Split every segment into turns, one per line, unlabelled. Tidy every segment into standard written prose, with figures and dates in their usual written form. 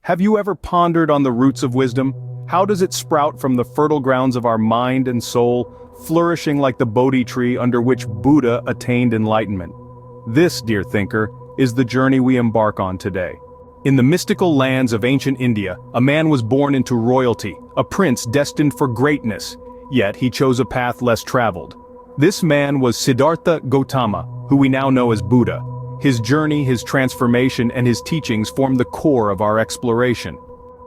Have you ever pondered on the roots of wisdom? How does it sprout from the fertile grounds of our mind and soul, flourishing like the Bodhi tree under which Buddha attained enlightenment? This, dear thinker, is the journey we embark on today. In the mystical lands of ancient India, a man was born into royalty, a prince destined for greatness, yet he chose a path less traveled. This man was Siddhartha Gautama, who we now know as Buddha. His journey, his transformation, and his teachings form the core of our exploration.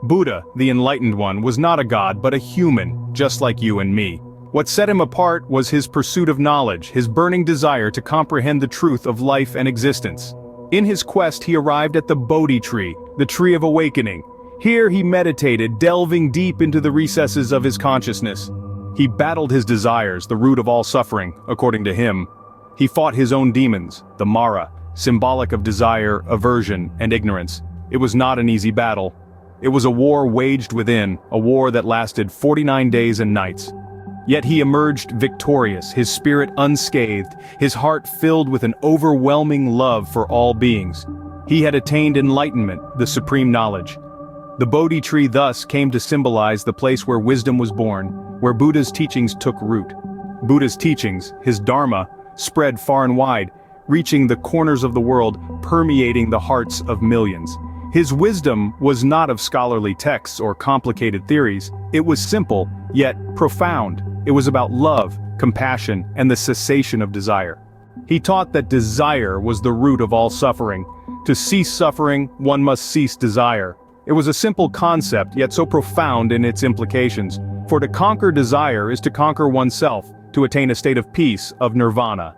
Buddha, the enlightened one, was not a god but a human, just like you and me. What set him apart was his pursuit of knowledge, his burning desire to comprehend the truth of life and existence. In his quest he arrived at the Bodhi tree, the tree of awakening. Here he meditated, delving deep into the recesses of his consciousness. He battled his desires, the root of all suffering, according to him. He fought his own demons, the Mara, symbolic of desire, aversion, and ignorance. It was not an easy battle. It was a war waged within, a war that lasted 49 days and nights. Yet he emerged victorious, his spirit unscathed, his heart filled with an overwhelming love for all beings. He had attained enlightenment, the supreme knowledge. The Bodhi tree thus came to symbolize the place where wisdom was born, where Buddha's teachings took root. Buddha's teachings, his Dharma, spread far and wide, reaching the corners of the world, permeating the hearts of millions. His wisdom was not of scholarly texts or complicated theories. It was simple, yet profound. It was about love, compassion, and the cessation of desire. He taught that desire was the root of all suffering. To cease suffering, one must cease desire. It was a simple concept, yet so profound in its implications. For to conquer desire is to conquer oneself, to attain a state of peace, of nirvana.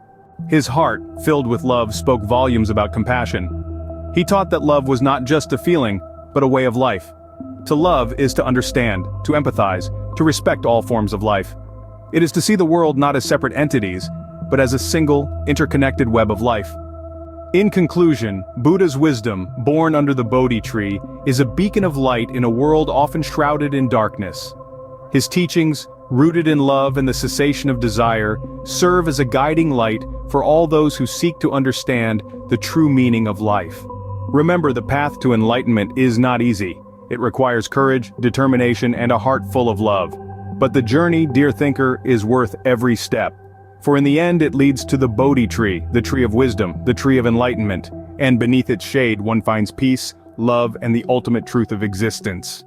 His heart, filled with love, spoke volumes about compassion. He taught that love was not just a feeling, but a way of life. To love is to understand, to empathize, to respect all forms of life. It is to see the world not as separate entities, but as a single, interconnected web of life. In conclusion, Buddha's wisdom, born under the Bodhi tree, is a beacon of light in a world often shrouded in darkness. His teachings, rooted in love and the cessation of desire, serve as a guiding light for all those who seek to understand the true meaning of life. Remember, the path to enlightenment is not easy. It requires courage, determination, and a heart full of love. But the journey, dear thinker, is worth every step. For in the end it leads to the Bodhi tree, the tree of wisdom, the tree of enlightenment, and beneath its shade one finds peace, love, and the ultimate truth of existence.